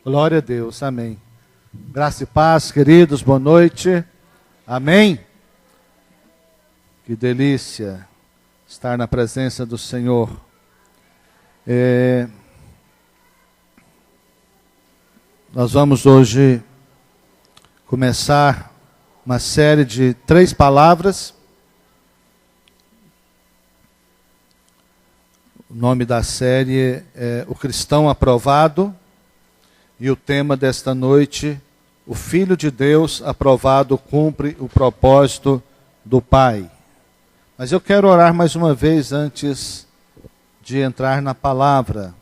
Glória a Deus, amém. Graça e paz, queridos, boa noite. Amém. Que delícia estar na presença do Senhor. Nós vamos hoje começar uma série de 3 palavras. O nome da série é O Cristão Aprovado. E o tema desta noite, o Filho de Deus aprovado cumpre o propósito do Pai. Mas eu quero orar mais uma vez antes de entrar na palavra.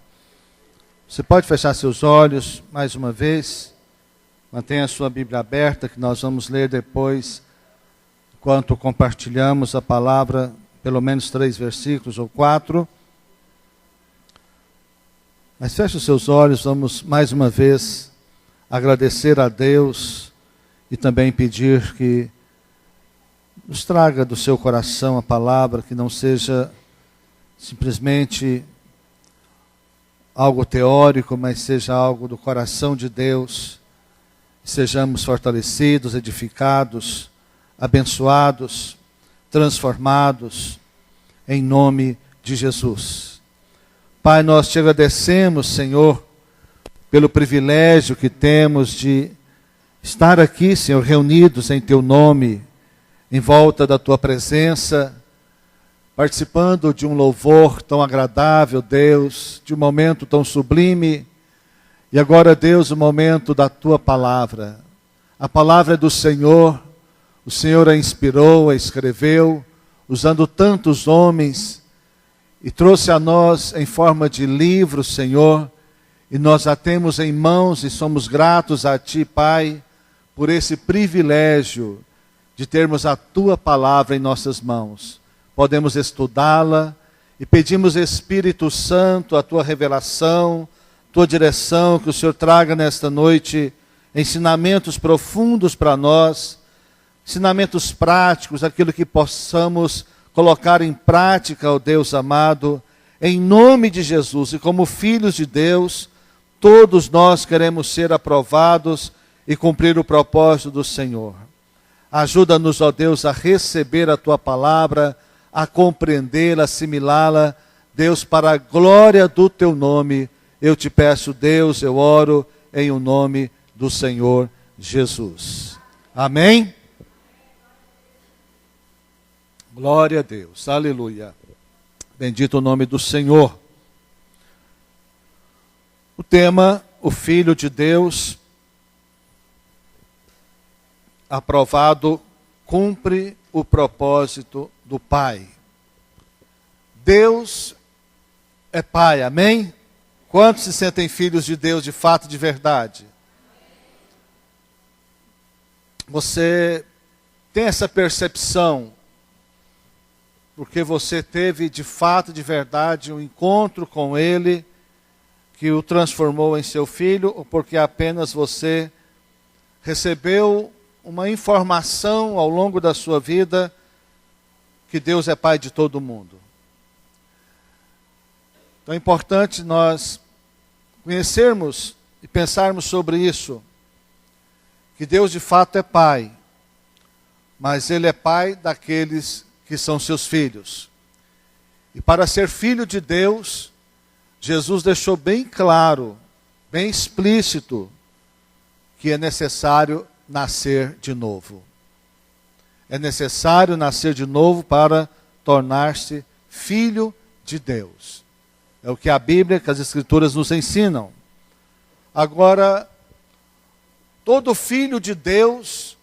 Você pode fechar seus olhos mais uma vez. Mantenha a sua Bíblia aberta, que nós vamos ler depois, enquanto compartilhamos a palavra, pelo menos 3 versículos ou 4. Mas feche os seus olhos, vamos mais uma vez agradecer a Deus e também pedir que nos traga do seu coração a palavra, que não seja simplesmente algo teórico, mas seja algo do coração de Deus. Sejamos fortalecidos, edificados, abençoados, transformados, em nome de Jesus. Pai, nós te agradecemos, Senhor, pelo privilégio que temos de estar aqui, Senhor, reunidos em Teu nome, em volta da Tua presença, participando de um louvor tão agradável, Deus, de um momento tão sublime. E agora, Deus, o momento da Tua palavra. A palavra é do Senhor, o Senhor a inspirou, a escreveu, usando tantos homens, e trouxe a nós em forma de livro, Senhor, e nós a temos em mãos e somos gratos a Ti, Pai, por esse privilégio de termos a Tua palavra em nossas mãos. Podemos estudá-la e pedimos, Espírito Santo, a Tua revelação, Tua direção, que o Senhor traga nesta noite ensinamentos profundos para nós, ensinamentos práticos, aquilo que possamos colocar em prática, ó Deus amado, em nome de Jesus. E como filhos de Deus, todos nós queremos ser aprovados e cumprir o propósito do Senhor. Ajuda-nos, ó Deus, a receber a Tua palavra, a compreendê-la, assimilá-la. Deus, para a glória do Teu nome, eu te peço, Deus, eu oro em o nome do Senhor Jesus. Amém? Glória a Deus, aleluia. Bendito o nome do Senhor. O tema, o Filho de Deus, aprovado, cumpre o propósito do Pai. Deus é Pai, amém? Quantos se sentem filhos de Deus de fato, de verdade? Você tem essa percepção, porque você teve de fato, de verdade, um encontro com Ele, que o transformou em seu filho, ou porque apenas você recebeu uma informação ao longo da sua vida, que Deus é Pai de todo mundo? Então é importante nós conhecermos e pensarmos sobre isso, que Deus de fato é Pai, mas Ele é Pai daqueles que são seus filhos. E para ser filho de Deus, Jesus deixou bem claro, bem explícito, que é necessário nascer de novo. É necessário nascer de novo para tornar-se filho de Deus. É o que a Bíblia, que as Escrituras nos ensinam. Agora, todo filho de Deus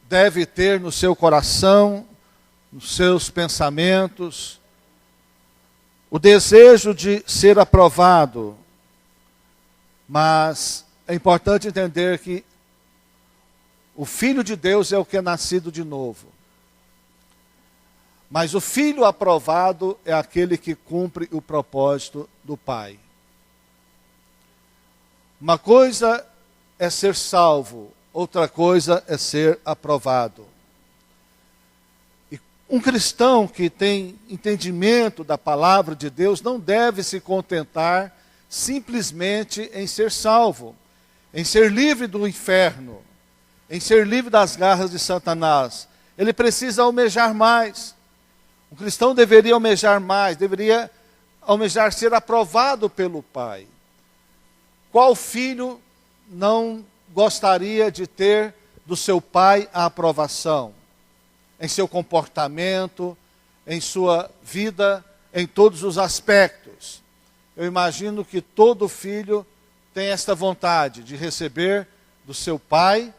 deve ter no seu coração, nos seus pensamentos, o desejo de ser aprovado. Mas é importante entender que o Filho de Deus é o que é nascido de novo. Mas o Filho aprovado é aquele que cumpre o propósito do Pai. Uma coisa é ser salvo, outra coisa é ser aprovado. Um cristão que tem entendimento da palavra de Deus não deve se contentar simplesmente em ser salvo, em ser livre do inferno, em ser livre das garras de Satanás, ele precisa almejar mais. Um cristão deveria almejar mais, deveria almejar ser aprovado pelo Pai. Qual filho não gostaria de ter do seu pai a aprovação? Em seu comportamento, em sua vida, em todos os aspectos. Eu imagino que todo filho tem esta vontade de receber do seu pai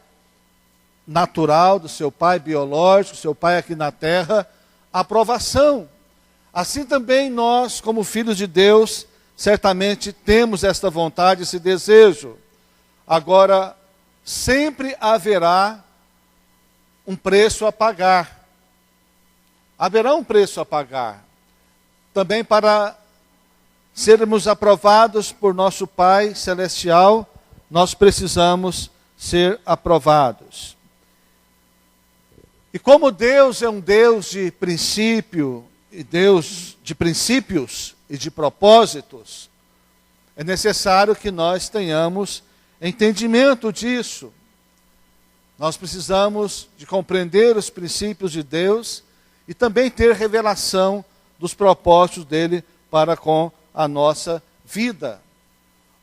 natural, do seu pai biológico, do seu pai aqui na terra, aprovação. Assim também nós, como filhos de Deus, certamente temos esta vontade, esse desejo. Agora, sempre haverá um preço a pagar. Haverá um preço a pagar. Também para sermos aprovados por nosso Pai Celestial, nós precisamos ser aprovados. E como Deus é um Deus de princípio, e Deus de princípios e de propósitos, é necessário que nós tenhamos entendimento disso. Nós precisamos de compreender os princípios de Deus e também ter revelação dos propósitos dele para com a nossa vida.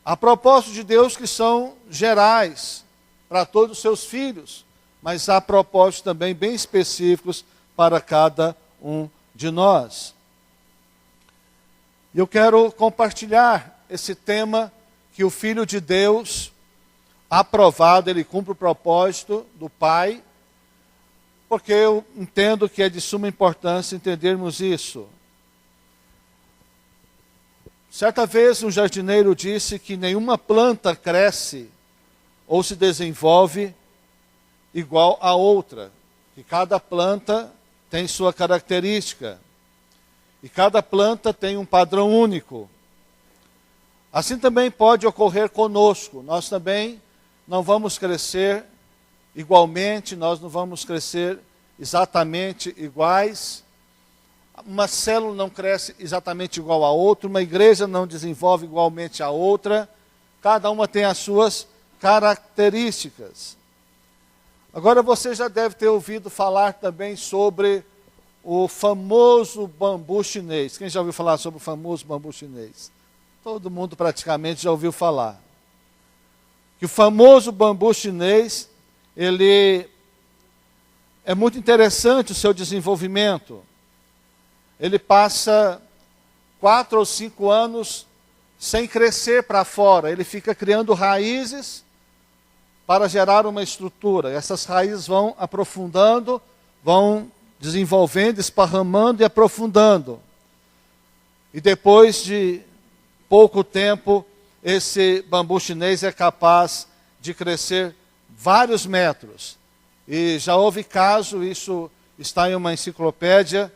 Há propósitos de Deus que são gerais para todos os seus filhos, mas há propósitos também bem específicos para cada um de nós. Eu quero compartilhar esse tema que o Filho de Deus, aprovado, ele cumpre o propósito do Pai, porque eu entendo que é de suma importância entendermos isso. Certa vez um jardineiro disse que nenhuma planta cresce ou se desenvolve igual a outra, que cada planta tem sua característica, e cada planta tem um padrão único. Assim também pode ocorrer conosco, nós também não vamos crescer igualmente, nós não vamos crescer exatamente iguais, uma célula não cresce exatamente igual a outra, uma igreja não desenvolve igualmente a outra, cada uma tem as suas características. Agora você já deve ter ouvido falar também sobre o famoso bambu chinês. Quem já ouviu falar sobre o famoso bambu chinês? Todo mundo praticamente já ouviu falar. Que o famoso bambu chinês, ele é muito interessante o seu desenvolvimento. Ele passa 4 ou 5 anos sem crescer para fora. Ele fica criando raízes para gerar uma estrutura. Essas raízes vão aprofundando, vão desenvolvendo, esparramando e aprofundando. E depois de pouco tempo, esse bambu chinês é capaz de crescer vários metros. E já houve caso, isso está em uma enciclopédia,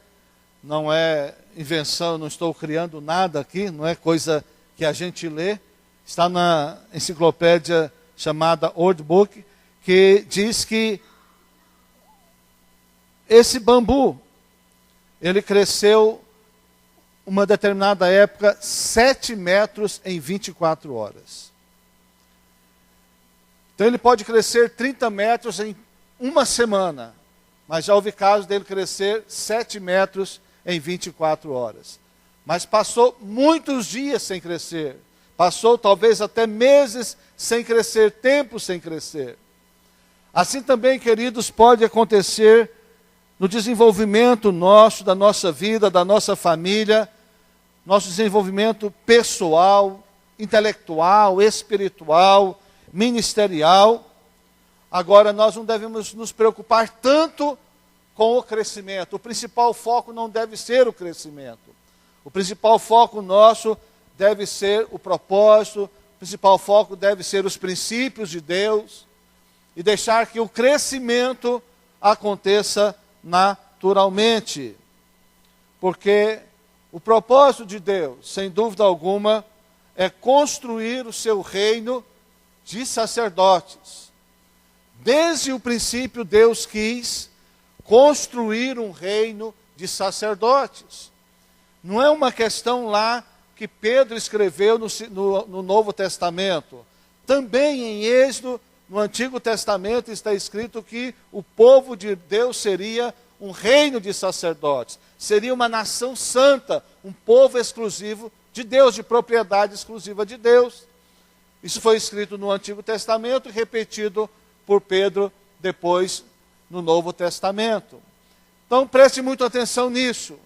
não é invenção, não estou criando nada aqui, não é coisa que a gente lê, está na enciclopédia chamada Old Book, que diz que esse bambu, ele cresceu uma determinada época 7 metros em 24 horas. Então ele pode crescer 30 metros em uma semana, mas já houve casos dele crescer 7 metros em 24 horas. Mas passou muitos dias sem crescer, passou talvez até meses sem crescer, tempo sem crescer. Assim também, queridos, pode acontecer no desenvolvimento nosso, da nossa vida, da nossa família, nosso desenvolvimento pessoal, intelectual, espiritual, ministerial. Agora, nós não devemos nos preocupar tanto com o crescimento. O principal foco não deve ser o crescimento. O principal foco nosso deve ser o propósito, o principal foco deve ser os princípios de Deus e deixar que o crescimento aconteça naturalmente. Porque o propósito de Deus, sem dúvida alguma, é construir o seu reino de sacerdotes. Desde o princípio, Deus quis construir um reino de sacerdotes. Não é uma questão lá que Pedro escreveu no Novo Testamento. Também em Êxodo, no Antigo Testamento, está escrito que o povo de Deus seria um reino de sacerdotes. Seria uma nação santa, um povo exclusivo de Deus, de propriedade exclusiva de Deus. Isso foi escrito no Antigo Testamento e repetido por Pedro depois no Novo Testamento. Então preste muita atenção nisso.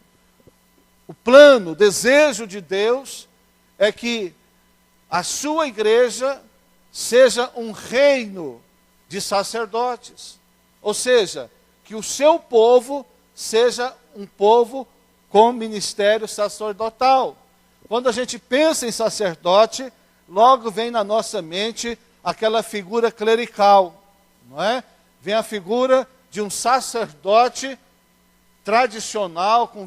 O plano, o desejo de Deus é que a sua igreja seja um reino de sacerdotes. Ou seja, que o seu povo seja um povo com ministério sacerdotal. Quando a gente pensa em sacerdote, logo vem na nossa mente aquela figura clerical, não é? Vem a figura de um sacerdote tradicional, com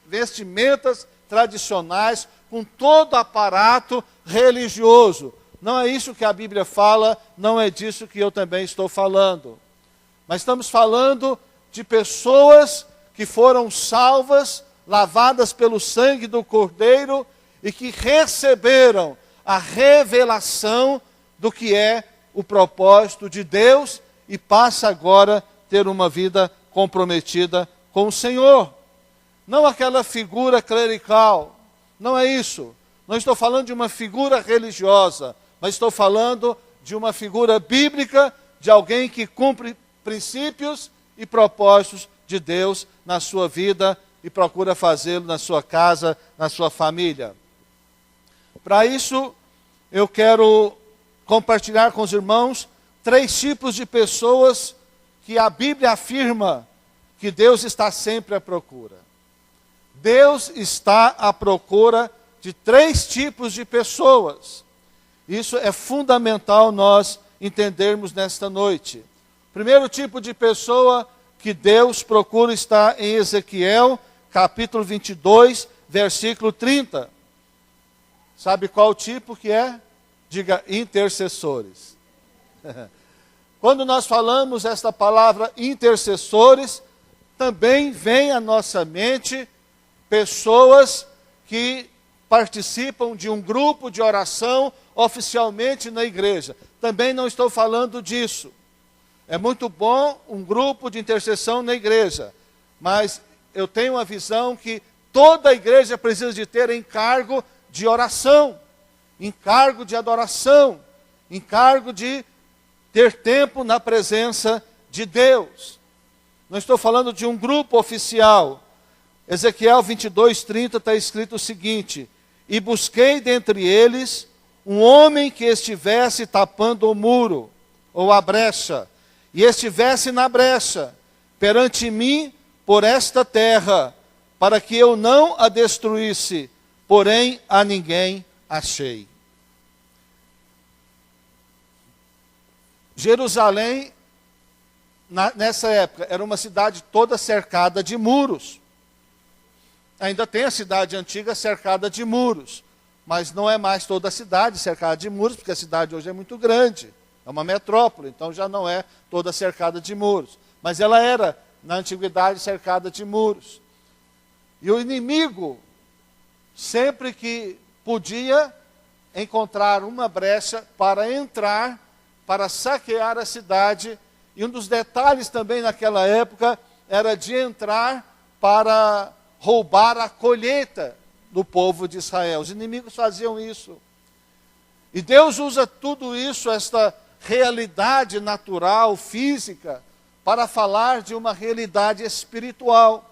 vestimentas tradicionais, com todo aparato religioso. Não é isso que a Bíblia fala, não é disso que eu também estou falando. Mas estamos falando de pessoas que foram salvas, lavadas pelo sangue do Cordeiro e que receberam a revelação do que é o propósito de Deus e passa agora a ter uma vida comprometida com o Senhor. Não aquela figura clerical, não é isso. Não estou falando de uma figura religiosa, mas estou falando de uma figura bíblica, de alguém que cumpre princípios e propósitos de Deus na sua vida e procura fazê-lo na sua casa, na sua família. Para isso, eu quero compartilhar com os irmãos 3 tipos de pessoas que a Bíblia afirma que Deus está sempre à procura. Deus está à procura de 3 tipos de pessoas. Isso é fundamental nós entendermos nesta noite. O primeiro tipo de pessoa que Deus procura está em Ezequiel, capítulo 22, versículo 30. Sabe qual tipo que é? Diga, intercessores. Quando nós falamos esta palavra intercessores, também vem à nossa mente pessoas que participam de um grupo de oração oficialmente na igreja. Também não estou falando disso. É muito bom um grupo de intercessão na igreja, mas eu tenho a visão que toda a igreja precisa de ter encargo de oração, encargo de adoração, encargo de ter tempo na presença de Deus. Não estou falando de um grupo oficial. Ezequiel 22, 30 está escrito o seguinte: e busquei dentre eles um homem que estivesse tapando o muro, ou a brecha, e estivesse na brecha, perante mim, por esta terra, para que eu não a destruísse, porém a ninguém achei. Jerusalém, nessa época, era uma cidade toda cercada de muros. Ainda tem a cidade antiga cercada de muros, mas não é mais toda a cidade cercada de muros, porque a cidade hoje é muito grande, é uma metrópole, então já não é toda cercada de muros. Mas ela era, na antiguidade, cercada de muros. E o inimigo, sempre que podia encontrar uma brecha para entrar, para saquear a cidade, e um dos detalhes também naquela época era de entrar para roubar a colheita do povo de Israel. Os inimigos faziam isso. E Deus usa tudo isso, esta realidade natural, física, para falar de uma realidade espiritual.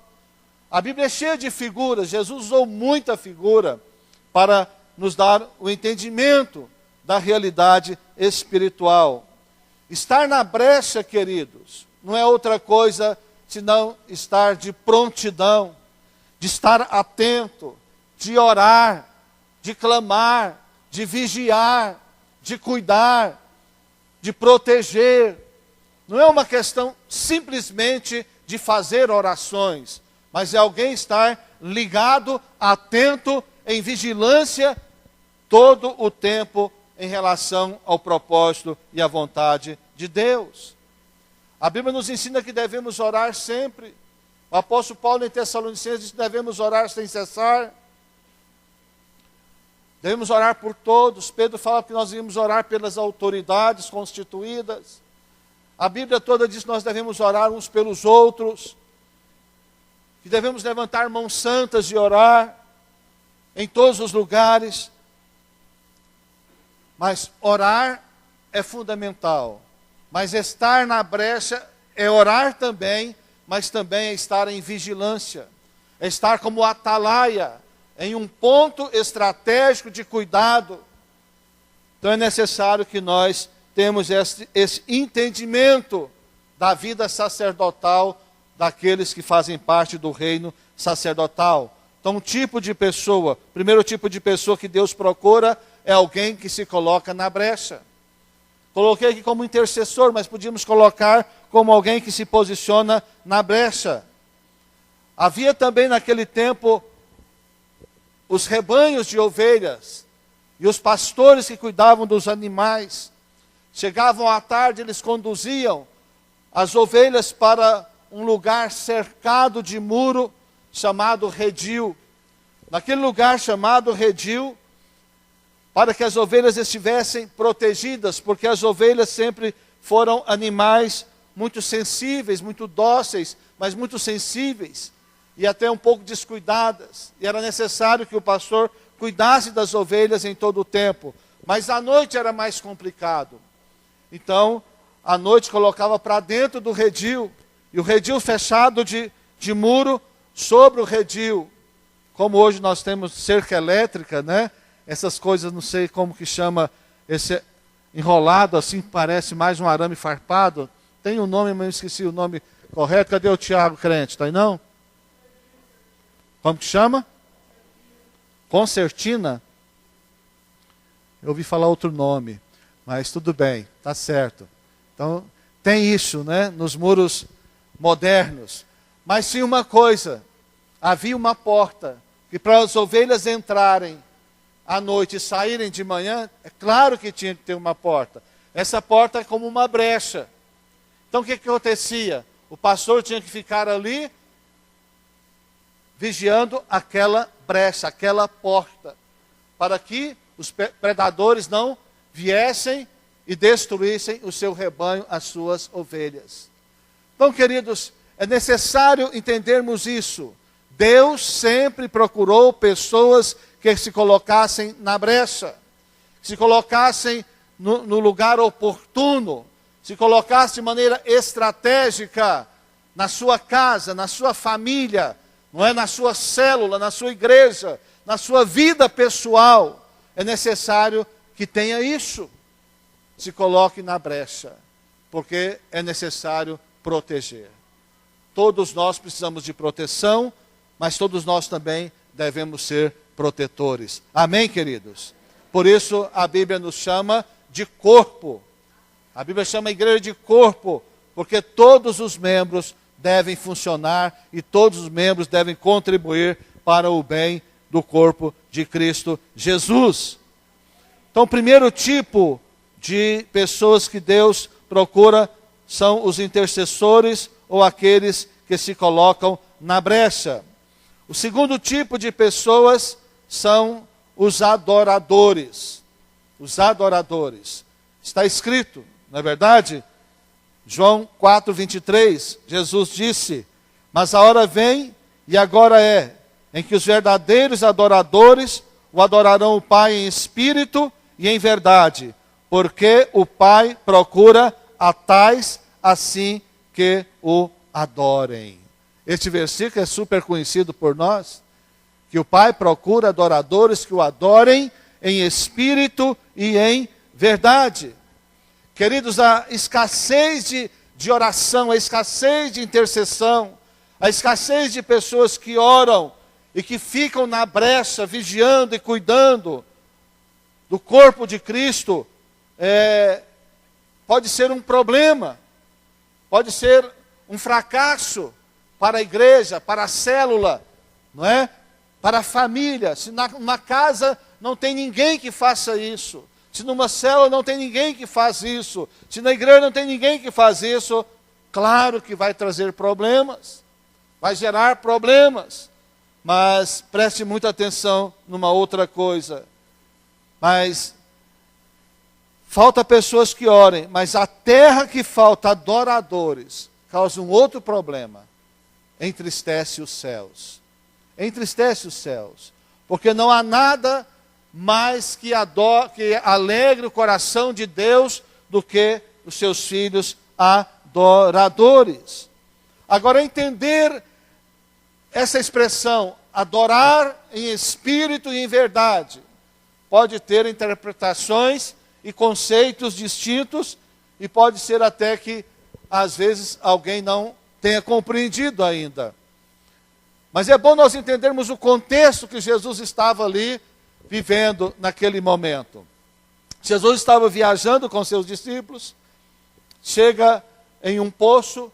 A Bíblia é cheia de figuras, Jesus usou muita figura para nos dar o entendimento da realidade espiritual. Estar na brecha, queridos, não é outra coisa senão estar de prontidão, de estar atento, de orar, de clamar, de vigiar, de cuidar, de proteger. Não é uma questão simplesmente de fazer orações, mas é alguém estar ligado, atento, em vigilância, todo o tempo em relação ao propósito e à vontade de Deus. A Bíblia nos ensina que devemos orar sempre. O apóstolo Paulo em Tessalonicenses diz que devemos orar sem cessar. Devemos orar por todos. Pedro fala que nós devemos orar pelas autoridades constituídas. A Bíblia toda diz que nós devemos orar uns pelos outros, que devemos levantar mãos santas e orar em todos os lugares. Mas orar é fundamental. Mas estar na brecha é orar também, mas também é estar em vigilância. É estar como atalaia, em um ponto estratégico de cuidado. Então é necessário que nós temos esse entendimento da vida sacerdotal daqueles que fazem parte do reino sacerdotal. Então, primeiro tipo de pessoa que Deus procura é alguém que se coloca na brecha. Coloquei aqui como intercessor, mas podíamos colocar como alguém que se posiciona na brecha. Havia também naquele tempo os rebanhos de ovelhas e os pastores que cuidavam dos animais. Chegavam à tarde, eles conduziam as ovelhas para um lugar cercado de muro chamado redil. Naquele lugar chamado redil, para que as ovelhas estivessem protegidas, porque as ovelhas sempre foram animais muito sensíveis, muito dóceis, mas muito sensíveis e até um pouco descuidadas. E era necessário que o pastor cuidasse das ovelhas em todo o tempo. Mas à noite era mais complicado. Então, à noite colocava para dentro do redil, e o redil fechado de muro sobre o redil. Como hoje nós temos cerca elétrica, né? Essas coisas, não sei como que chama, esse enrolado assim, parece mais um arame farpado. Tem um nome, mas eu esqueci o nome correto. Cadê o Tiago crente? Está aí não? Como que chama? Concertina? Eu ouvi falar outro nome, mas tudo bem, está certo. Então, tem isso, né, nos muros modernos. Mas tinha uma coisa, havia uma porta, que para as ovelhas entrarem à noite e saírem de manhã, é claro que tinha que ter uma porta. Essa porta é como uma brecha. Então o que acontecia? O pastor tinha que ficar ali, vigiando aquela brecha, aquela porta, para que os predadores não viessem e destruíssem o seu rebanho, as suas ovelhas. Então, queridos, é necessário entendermos isso. Deus sempre procurou pessoas que se colocassem na brecha, que se colocassem no lugar oportuno, se colocassem de maneira estratégica na sua casa, na sua família, não é, na sua célula, na sua igreja, na sua vida pessoal. É necessário que tenha isso. Se coloque na brecha, porque é necessário proteger. Todos nós precisamos de proteção, mas todos nós também devemos ser protetores. Amém, queridos? Por isso a Bíblia nos chama de corpo. A Bíblia chama a igreja de corpo, porque todos os membros devem funcionar e todos os membros devem contribuir para o bem do corpo de Cristo Jesus. Então, o primeiro tipo de pessoas que Deus procura são os intercessores ou aqueles que se colocam na brecha. O segundo tipo de pessoas são os adoradores. Os adoradores. Está escrito, não é verdade? João 4:23, Jesus disse: mas a hora vem, e agora é, em que os verdadeiros adoradores o adorarão o Pai em espírito e em verdade, porque o Pai procura a tais assim que o adorem. Este versículo é super conhecido por nós, que o Pai procura adoradores que o adorem em espírito e em verdade. Queridos, a escassez de oração, a escassez de intercessão, a escassez de pessoas que oram e que ficam na brecha, vigiando e cuidando do corpo de Cristo, pode ser um problema, pode ser um fracasso para a igreja, para a célula, não é? Para a família. Se numa casa não tem ninguém que faça isso, se numa célula não tem ninguém que faz isso, se na igreja não tem ninguém que faz isso, claro que vai trazer problemas, vai gerar problemas. Mas preste muita atenção numa outra coisa. mas falta pessoas que orem, mas a terra que falta adoradores causa um outro problema. Entristece os céus. Entristece os céus. Porque não há nada mais que alegre o coração de Deus do que os seus filhos adoradores. Agora, entender essa expressão, adorar em espírito e em verdade, pode ter interpretações e conceitos distintos, e pode ser até que, às vezes, alguém não tenha compreendido ainda. Mas é bom nós entendermos o contexto que Jesus estava ali vivendo naquele momento. Jesus estava viajando com seus discípulos, chega em um poço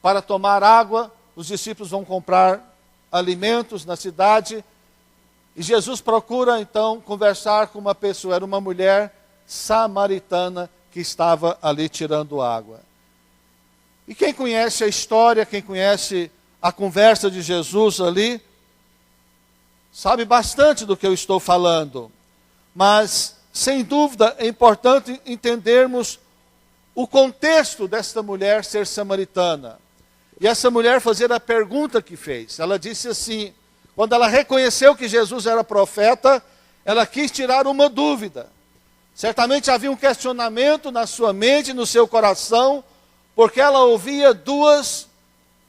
para tomar água, os discípulos vão comprar alimentos na cidade, e Jesus procura então conversar com uma pessoa, era uma mulher samaritana que estava ali tirando água. E quem conhece a história, quem conhece a conversa de Jesus ali, sabe bastante do que eu estou falando. Mas, sem dúvida, é importante entendermos o contexto desta mulher ser samaritana. E essa mulher fazer a pergunta que fez. Ela disse assim, quando ela reconheceu que Jesus era profeta, ela quis tirar uma dúvida. Certamente havia um questionamento na sua mente, no seu coração, porque ela ouvia duas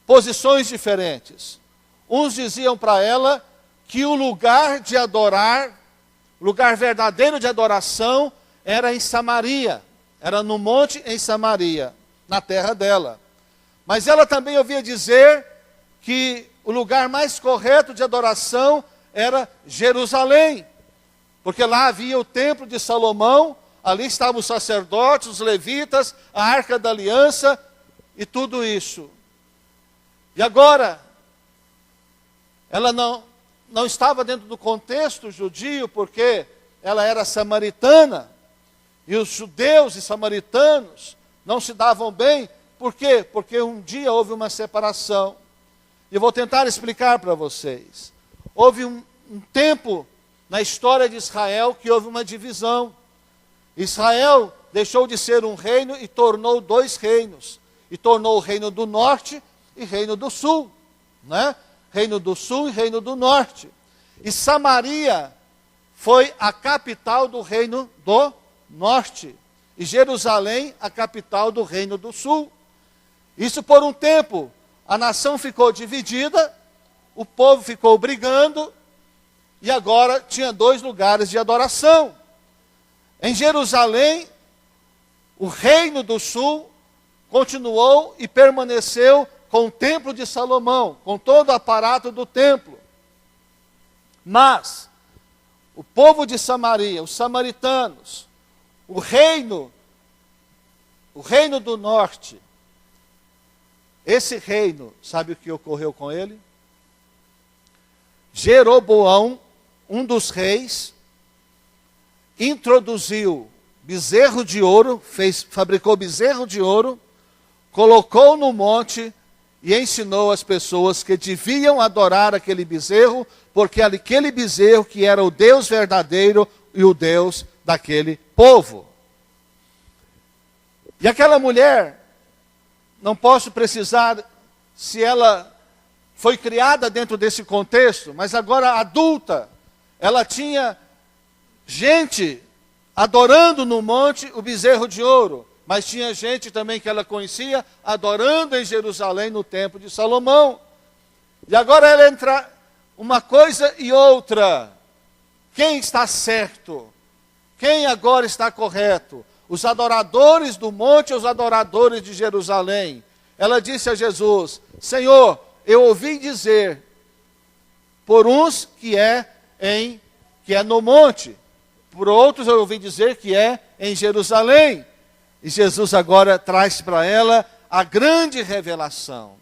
posições diferentes. Uns diziam para ela que o lugar de adorar, lugar verdadeiro de adoração, era em Samaria. Era no monte em Samaria, na terra dela. Mas ela também ouvia dizer que o lugar mais correto de adoração era Jerusalém. Porque lá havia o templo de Salomão, ali estavam os sacerdotes, os levitas, a arca da aliança e tudo isso. E agora, ela não estava dentro do contexto judio, porque ela era samaritana, e os judeus e samaritanos não se davam bem. Por quê? Porque um dia houve uma separação. E eu vou tentar explicar para vocês. Houve um tempo na história de Israel que houve uma divisão. Israel deixou de ser um reino e tornou dois reinos. E tornou o reino do norte e reino do sul. Né? Reino do sul e reino do norte. E Samaria foi a capital do reino do norte. E Jerusalém a capital do reino do sul. Isso por um tempo. A nação ficou dividida, o povo ficou brigando, e agora tinha dois lugares de adoração. Em Jerusalém, o reino do sul continuou e permaneceu com o templo de Salomão, com todo o aparato do templo. Mas, o povo de Samaria, os samaritanos, o reino do norte, esse reino, sabe o que ocorreu com ele? Jeroboão, um dos reis, introduziu bezerro de ouro, fabricou bezerro de ouro, colocou no monte e ensinou as pessoas que deviam adorar aquele bezerro, porque aquele bezerro que era o Deus verdadeiro e o Deus daquele povo. E aquela mulher, não posso precisar se ela foi criada dentro desse contexto, mas agora adulta, ela tinha gente adorando no monte o bezerro de ouro, mas tinha gente também que ela conhecia adorando em Jerusalém no templo de Salomão. E agora ela entra uma coisa e outra. Quem está certo? Quem agora está correto? Os adoradores do monte ou os adoradores de Jerusalém? Ela disse a Jesus, Senhor, eu ouvi dizer por uns que é no monte, por outros eu ouvi dizer que é em Jerusalém. E Jesus agora traz para ela a grande revelação.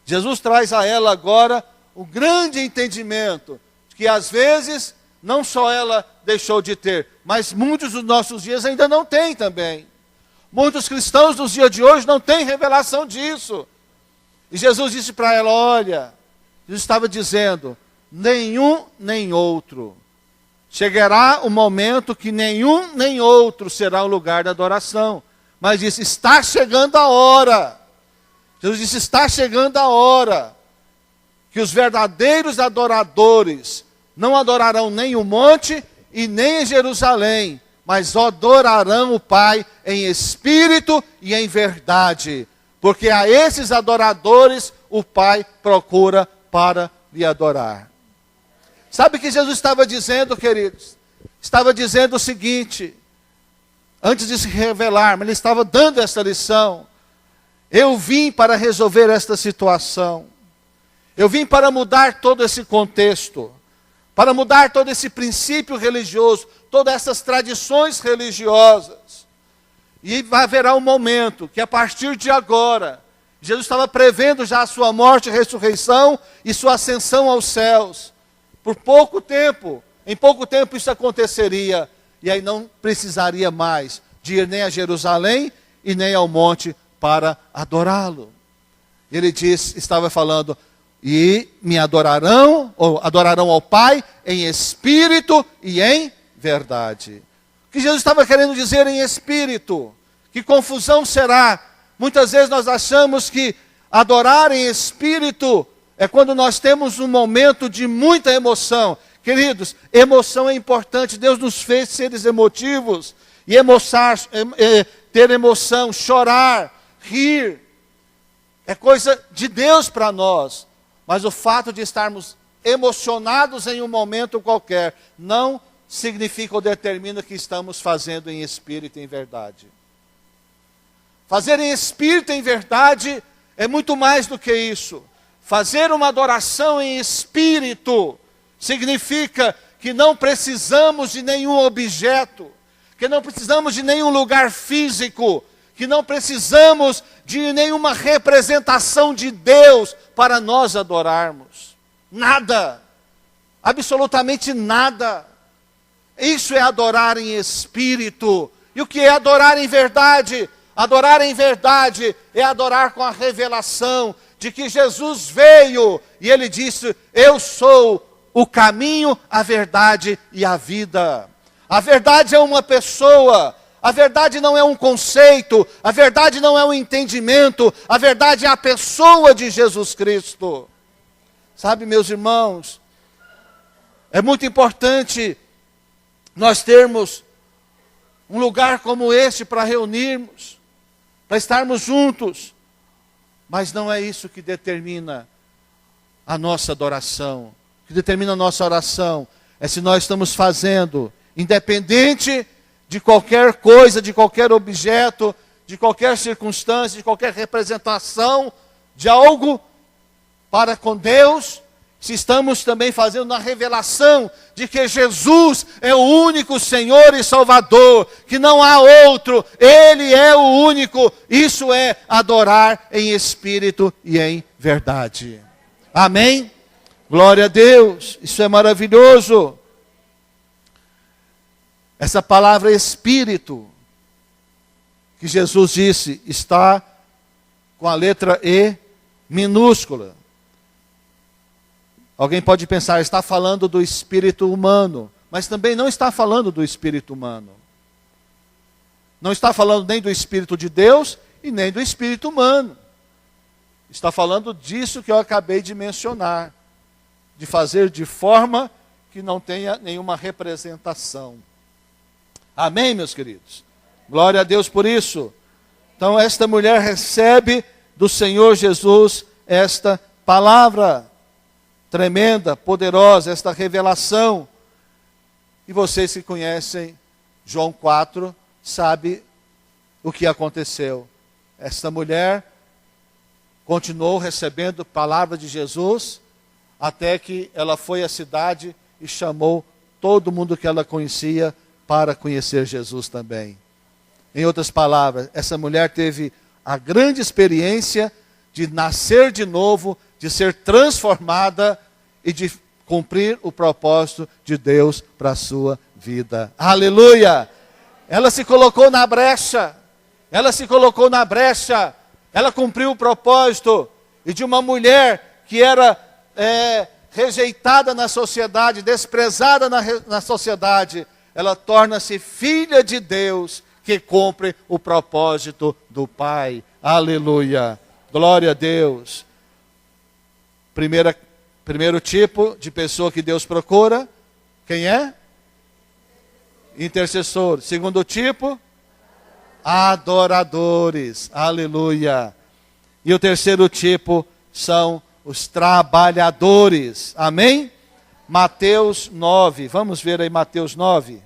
Jesus traz a ela agora o grande entendimento, que às vezes não só ela deixou de ter, mas muitos dos nossos dias ainda não têm também. Muitos cristãos dos dias de hoje não têm revelação disso. E Jesus disse para ela, olha, Jesus estava dizendo, nenhum nem outro, chegará o momento que nenhum nem outro será o lugar da adoração. Mas disse, está chegando a hora. Jesus disse, está chegando a hora que os verdadeiros adoradores não adorarão nem o monte e nem em Jerusalém, mas adorarão o Pai em espírito e em verdade. Porque a esses adoradores o Pai procura para lhe adorar. Sabe o que Jesus estava dizendo, queridos? Estava dizendo o seguinte, antes de se revelar, mas ele estava dando essa lição. Eu vim para resolver esta situação. Eu vim para mudar todo esse contexto, para mudar todo esse princípio religioso, todas essas tradições religiosas. E haverá um momento que a partir de agora, Jesus estava prevendo já a sua morte, ressurreição e sua ascensão aos céus. Por pouco tempo, em pouco tempo isso aconteceria. E aí não precisaria mais de ir nem a Jerusalém e nem ao monte para adorá-lo. Ele estava falando, e me adorarão, ou adorarão ao Pai em espírito e em verdade. O que Jesus estava querendo dizer em espírito? Que confusão será? Muitas vezes nós achamos que adorar em espírito é quando nós temos um momento de muita emoção. Queridos, emoção é importante. Deus nos fez seres emotivos. E ter emoção, chorar, rir, é coisa de Deus para nós. Mas o fato de estarmos emocionados em um momento qualquer não significa ou determina que estamos fazendo em espírito e em verdade. Fazer em espírito e em verdade é muito mais do que isso. Fazer uma adoração em espírito significa que não precisamos de nenhum objeto, que não precisamos de nenhum lugar físico, que não precisamos de nenhuma representação de Deus para nós adorarmos. Nada. Absolutamente nada. Isso é adorar em espírito. E o que é adorar em verdade? Adorar em verdade é adorar com a revelação de que Jesus veio e ele disse, eu sou o caminho, a verdade e a vida. A verdade é uma pessoa, a verdade não é um conceito, a verdade não é um entendimento, a verdade é a pessoa de Jesus Cristo. Sabe, meus irmãos, é muito importante nós termos um lugar como este para reunirmos, para estarmos juntos. Mas não é isso que determina a nossa adoração. O que determina a nossa oração é se nós estamos fazendo, independente de qualquer coisa, de qualquer objeto, de qualquer circunstância, de qualquer representação de algo para com Deus, se estamos também fazendo a revelação de que Jesus é o único Senhor e Salvador, que não há outro, Ele é o único. Isso é adorar em espírito e em verdade. Amém? Glória a Deus, isso é maravilhoso. Essa palavra espírito, que Jesus disse, está com a letra E minúscula. Alguém pode pensar, está falando do espírito humano, mas também não está falando do espírito humano. Não está falando nem do espírito de Deus e nem do espírito humano. Está falando disso que eu acabei de mencionar, de fazer de forma que não tenha nenhuma representação. Amém, meus queridos? Glória a Deus por isso. Então esta mulher recebe do Senhor Jesus esta palavra tremenda, poderosa, esta revelação. E vocês que conhecem João 4, sabem o que aconteceu. Esta mulher continuou recebendo palavra de Jesus, até que ela foi à cidade e chamou todo mundo que ela conhecia para conhecer Jesus também. Em outras palavras, essa mulher teve a grande experiência de nascer de novo, de ser transformada e de cumprir o propósito de Deus para a sua vida. Aleluia! Ela se colocou na brecha, ela cumpriu o propósito, e de uma mulher que era rejeitada na sociedade, desprezada na sociedade, ela torna-se filha de Deus, que cumpre o propósito do Pai. Aleluia! Glória a Deus! Primeiro tipo de pessoa que Deus procura, quem é? Intercessor. Segundo tipo, adoradores. Aleluia! E o terceiro tipo são os trabalhadores. Amém? Mateus 9. Vamos ver aí Mateus 9.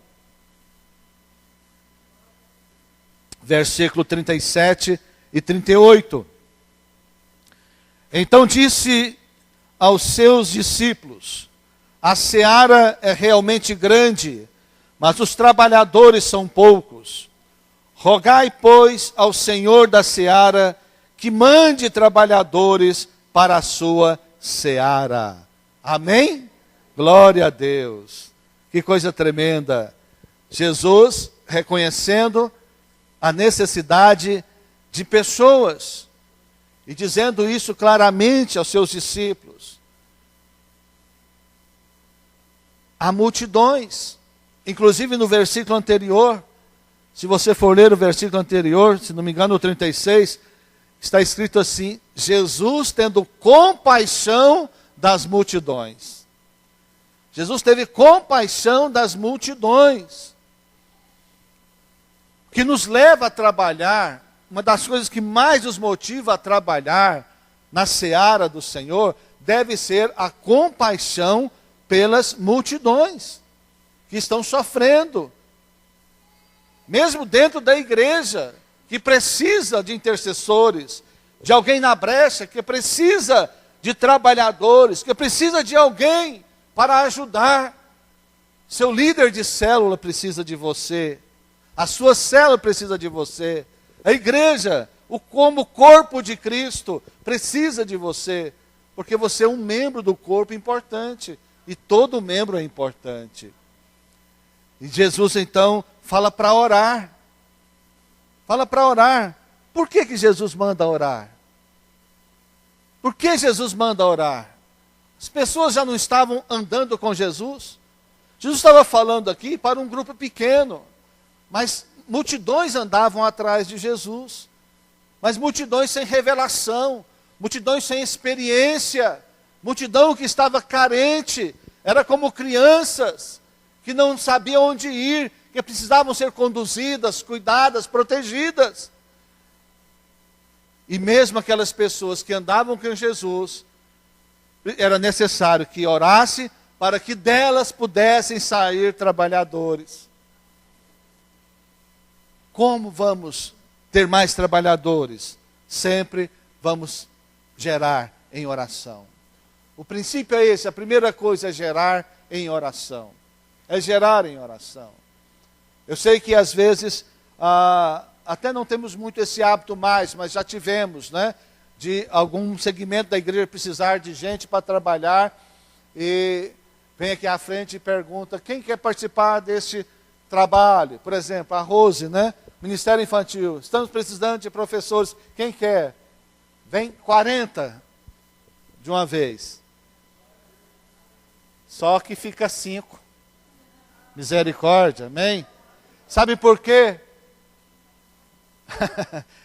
Versículo 37 e 38. Então disse aos seus discípulos: a seara é realmente grande, mas os trabalhadores são poucos. Rogai, pois, ao Senhor da seara que mande trabalhadores para a sua seara. Amém? Glória a Deus. Que coisa tremenda. Jesus reconhecendo a necessidade de pessoas e dizendo isso claramente aos seus discípulos. Há multidões, inclusive no versículo anterior, se você for ler o versículo anterior, se não me engano o 36, está escrito assim: Jesus tendo compaixão das multidões. Jesus teve compaixão das multidões. O que nos leva a trabalhar, uma das coisas que mais nos motiva a trabalhar na seara do Senhor, deve ser a compaixão pelas multidões que estão sofrendo. Mesmo dentro da igreja, que precisa de intercessores, de alguém na brecha, que precisa de trabalhadores, que precisa de alguém para ajudar. Seu líder de célula precisa de você. A sua célula precisa de você. A igreja, como corpo de Cristo, precisa de você. Porque você é um membro do corpo importante. E todo membro é importante. E Jesus então fala para orar. Fala para orar. Por que Jesus manda orar? Por que Jesus manda orar? As pessoas já não estavam andando com Jesus. Jesus estava falando aqui para um grupo pequeno. Mas multidões andavam atrás de Jesus. Mas multidões sem revelação. Multidões sem experiência. Multidão que estava carente. Era como crianças que não sabiam onde ir, que precisavam ser conduzidas, cuidadas, protegidas. E mesmo aquelas pessoas que andavam com Jesus, era necessário que orasse para que delas pudessem sair trabalhadores. Como vamos ter mais trabalhadores? Sempre vamos gerar em oração. O princípio é esse, a primeira coisa é gerar em oração. É gerar em oração. Eu sei que às vezes, até não temos muito esse hábito mais, mas já tivemos, né? De algum segmento da igreja precisar de gente para trabalhar, e vem aqui à frente e pergunta: quem quer participar desse trabalho? Por exemplo, a Rose, né? Ministério Infantil, estamos precisando de professores, quem quer? Vem 40 de uma vez. Só que fica 5. Misericórdia, amém? Sabe por quê?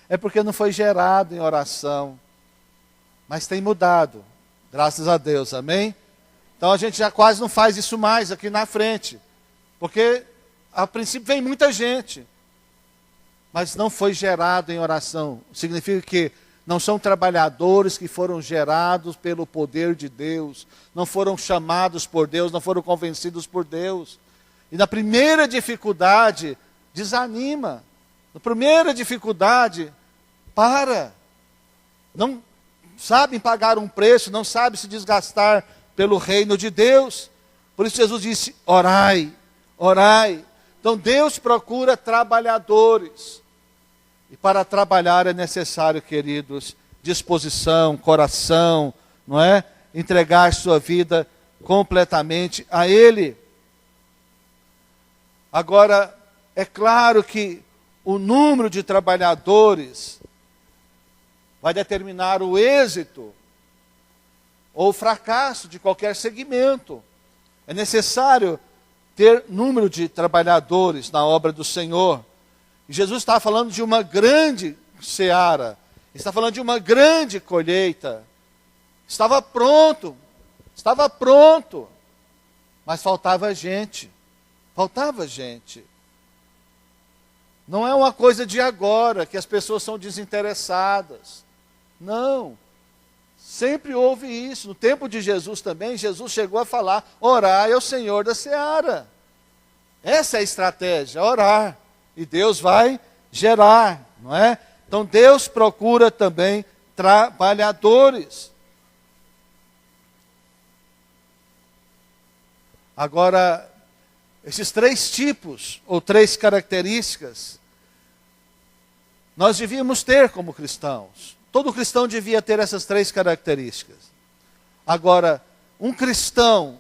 É porque não foi gerado em oração. Mas tem mudado, graças a Deus, amém? Então a gente já quase não faz isso mais aqui na frente. Porque a princípio vem muita gente. Mas não foi gerado em oração. Significa que não são trabalhadores que foram gerados pelo poder de Deus. Não foram chamados por Deus, não foram convencidos por Deus. E na primeira dificuldade, desanima. Na primeira dificuldade, para. Não sabem pagar um preço, não sabem se desgastar pelo reino de Deus. Por isso Jesus disse: orai, orai. Então Deus procura trabalhadores. E para trabalhar é necessário, queridos, disposição, coração, não é? Entregar sua vida completamente a Ele. Agora, é claro que o número de trabalhadores vai determinar o êxito ou o fracasso de qualquer segmento. É necessário ter número de trabalhadores na obra do Senhor. E Jesus está falando de uma grande seara, está falando de uma grande colheita. Estava pronto, mas faltava gente. Não é uma coisa de agora, que as pessoas são desinteressadas. Não. Sempre houve isso. No tempo de Jesus também, Jesus chegou a falar: orai ao Senhor da seara. Essa é a estratégia, orar. E Deus vai gerar, não é? Então Deus procura também trabalhadores. Agora, esses 3 tipos, ou 3 características, nós devíamos ter como cristãos. Todo cristão devia ter essas 3 características. Agora, um cristão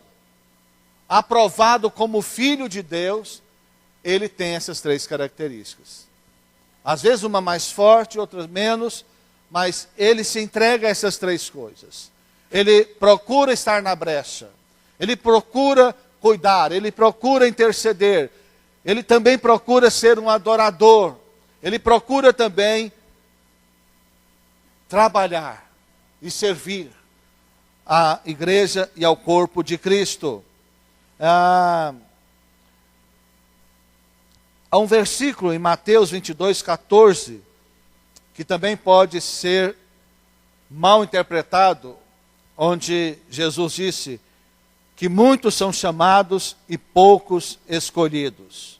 aprovado como filho de Deus, ele tem essas 3 características. Às vezes uma mais forte, outra menos, mas ele se entrega a essas 3 coisas. Ele procura estar na brecha. Ele procura cuidar, ele procura interceder. Ele também procura ser um adorador. Ele procura também trabalhar e servir à igreja e ao corpo de Cristo. Há um versículo em Mateus 22, 14, que também pode ser mal interpretado, onde Jesus disse que muitos são chamados e poucos escolhidos.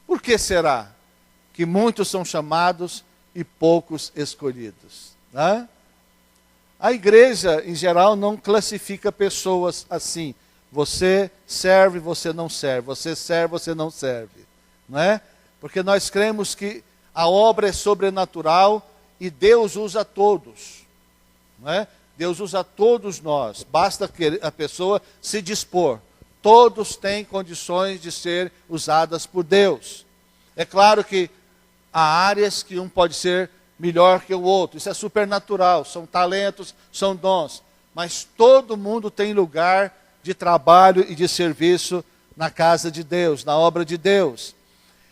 Por que será que muitos são chamados e poucos escolhidos? Né? A igreja, em geral, não classifica pessoas assim. Você serve, você não serve. Você serve, você não serve. Não é? Porque nós cremos que a obra é sobrenatural e Deus usa todos. Não é? Deus usa todos nós. Basta que a pessoa se dispor. Todos têm condições de ser usadas por Deus. É claro que há áreas que um pode ser melhor que o outro. Isso é supernatural. São talentos, são dons. Mas todo mundo tem lugar de trabalho e de serviço na casa de Deus, na obra de Deus.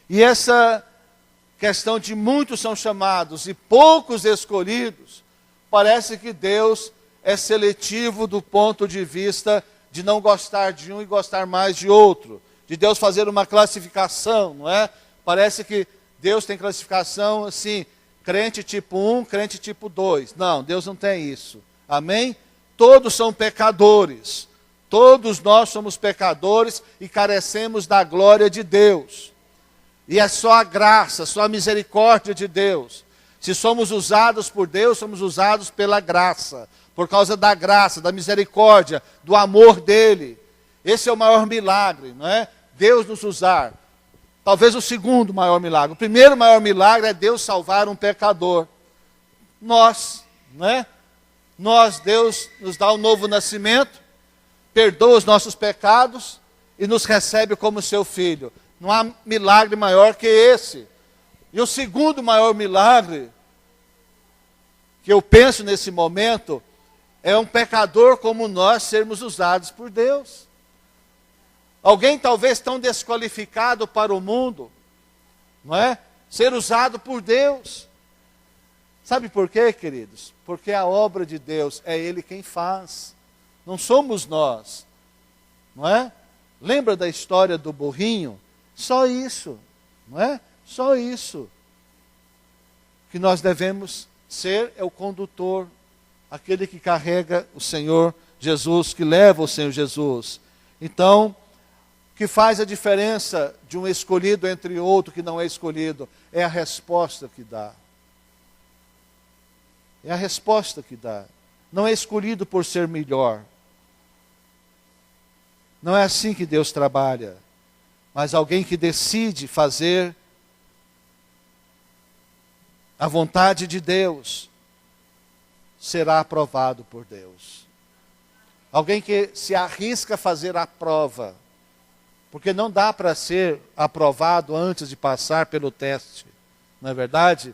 E essa questão de muitos são chamados e poucos escolhidos, parece que Deus é seletivo do ponto de vista de não gostar de um e gostar mais de outro. De Deus fazer uma classificação, não é? Parece que Deus tem classificação assim, crente tipo 1, crente tipo 2. Não, Deus não tem isso. Amém? Todos são pecadores. Todos nós somos pecadores e carecemos da glória de Deus. E é só a graça, só a misericórdia de Deus. Se somos usados por Deus, somos usados pela graça. Por causa da graça, da misericórdia, do amor dEle. Esse é o maior milagre, não é? Deus nos usar. Talvez o segundo maior milagre. O primeiro maior milagre é Deus salvar um pecador. Nós, não é? Deus nos dá um novo nascimento, perdoa os nossos pecados e nos recebe como seu filho. Não há milagre maior que esse. E o segundo maior milagre, que eu penso nesse momento, é um pecador como nós sermos usados por Deus. Alguém talvez tão desqualificado para o mundo, não é? Ser usado por Deus. Sabe por quê, queridos? Porque a obra de Deus é Ele quem faz. Não somos nós, não é? Lembra da história do burrinho? Só isso, não é? Só isso. Que nós devemos ser é o condutor, aquele que carrega o Senhor Jesus, que leva o Senhor Jesus. Então, o que faz a diferença de um escolhido entre outro que não é escolhido é a resposta que dá. É a resposta que dá. Não é escolhido por ser melhor. Não é assim que Deus trabalha. Mas alguém que decide fazer a vontade de Deus será aprovado por Deus. Alguém que se arrisca a fazer a prova. Porque não dá para ser aprovado antes de passar pelo teste. Não é verdade?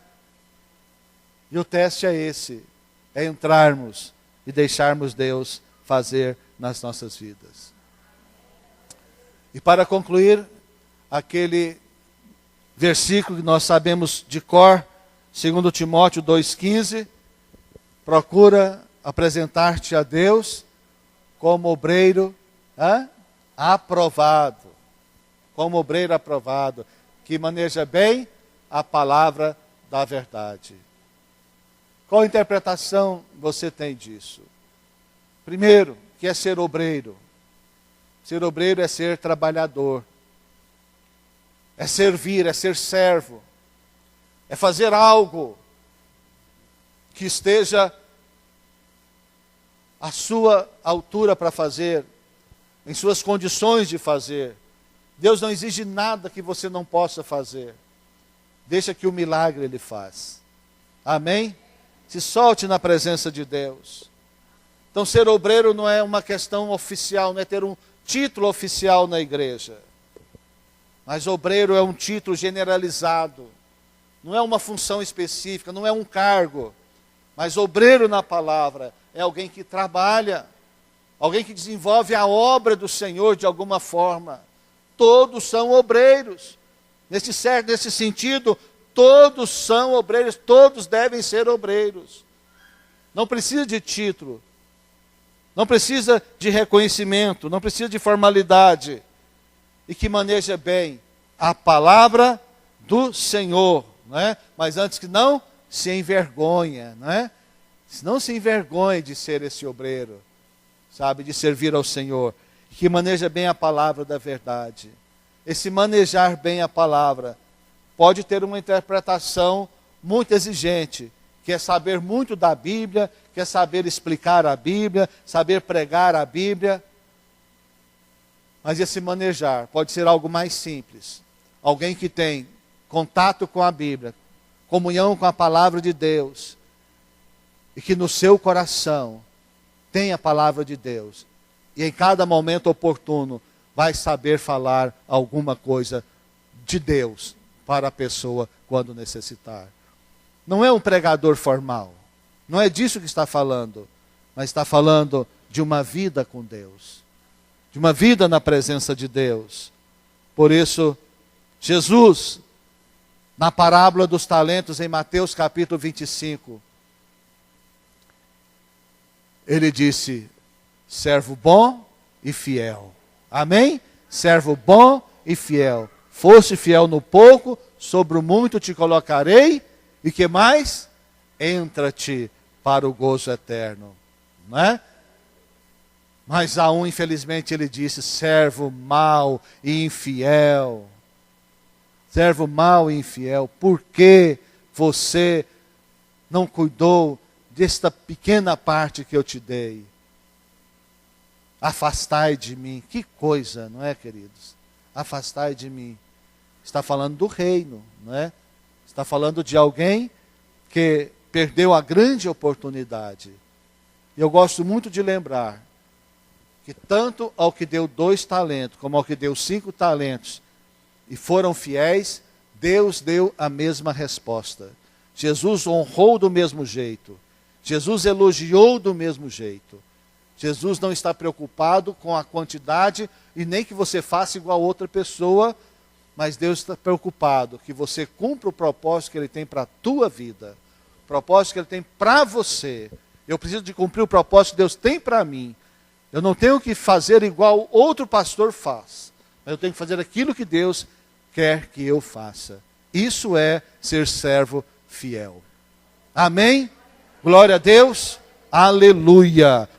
E o teste é esse. É entrarmos e deixarmos Deus fazer nas nossas vidas. E para concluir, aquele versículo que nós sabemos de cor, 2 Timóteo 2,15, procura apresentar-te a Deus como obreiro aprovado. Como obreiro aprovado, que maneja bem a palavra da verdade. Qual interpretação você tem disso? Primeiro, que é ser obreiro. Ser obreiro é ser trabalhador. É servir, é ser servo. É fazer algo que esteja à sua altura para fazer, em suas condições de fazer. Deus não exige nada que você não possa fazer. Deixa que o milagre Ele faz. Amém? Se solte na presença de Deus. Então ser obreiro não é uma questão oficial, não é ter um título oficial na igreja. Mas obreiro é um título generalizado. Não é uma função específica, não é um cargo. Mas obreiro na palavra é alguém que trabalha, alguém que desenvolve a obra do Senhor de alguma forma. Todos são obreiros. Nesse sentido, todos são obreiros, todos devem ser obreiros. Não precisa de título, não precisa de reconhecimento, não precisa de formalidade. E que maneja bem a palavra do Senhor, não é? Mas antes que não se envergonha, não é? Não se envergonhe de ser esse obreiro, sabe, de servir ao Senhor, que maneja bem a palavra da verdade. Esse manejar bem a palavra pode ter uma interpretação muito exigente, que é saber muito da Bíblia, que é saber explicar a Bíblia, saber pregar a Bíblia. Mas esse manejar pode ser algo mais simples. Alguém que tem contato com a Bíblia, comunhão com a palavra de Deus, e que no seu coração tem a palavra de Deus, e em cada momento oportuno vai saber falar alguma coisa de Deus para a pessoa quando necessitar. Não é um pregador formal, não é disso que está falando, mas está falando de uma vida com Deus, de uma vida na presença de Deus. Por isso, Jesus, na parábola dos talentos, em Mateus capítulo 25, ele disse: servo bom e fiel. Amém? Servo bom e fiel. Foste fiel no pouco, sobre o muito te colocarei. E que mais? Entra-te para o gozo eterno. Não é? Mas a um, infelizmente, ele disse: servo mau e infiel. Servo mau e infiel, por que você não cuidou desta pequena parte que eu te dei? Afastai de mim. Que coisa, não é, queridos? Afastai de mim. Está falando do reino, não é? Está falando de alguém que perdeu a grande oportunidade. E eu gosto muito de lembrar que tanto ao que deu 2 talentos, como ao que deu 5 talentos, e foram fiéis, Deus deu a mesma resposta. Jesus honrou do mesmo jeito. Jesus elogiou do mesmo jeito. Jesus não está preocupado com a quantidade e nem que você faça igual a outra pessoa, mas Deus está preocupado que você cumpra o propósito que Ele tem para a tua vida, o propósito que Ele tem para você. Eu preciso de cumprir o propósito que Deus tem para mim. Eu não tenho que fazer igual outro pastor faz, mas eu tenho que fazer aquilo que Deus quer que eu faça. Isso é ser servo fiel. Amém? Glória a Deus. Aleluia.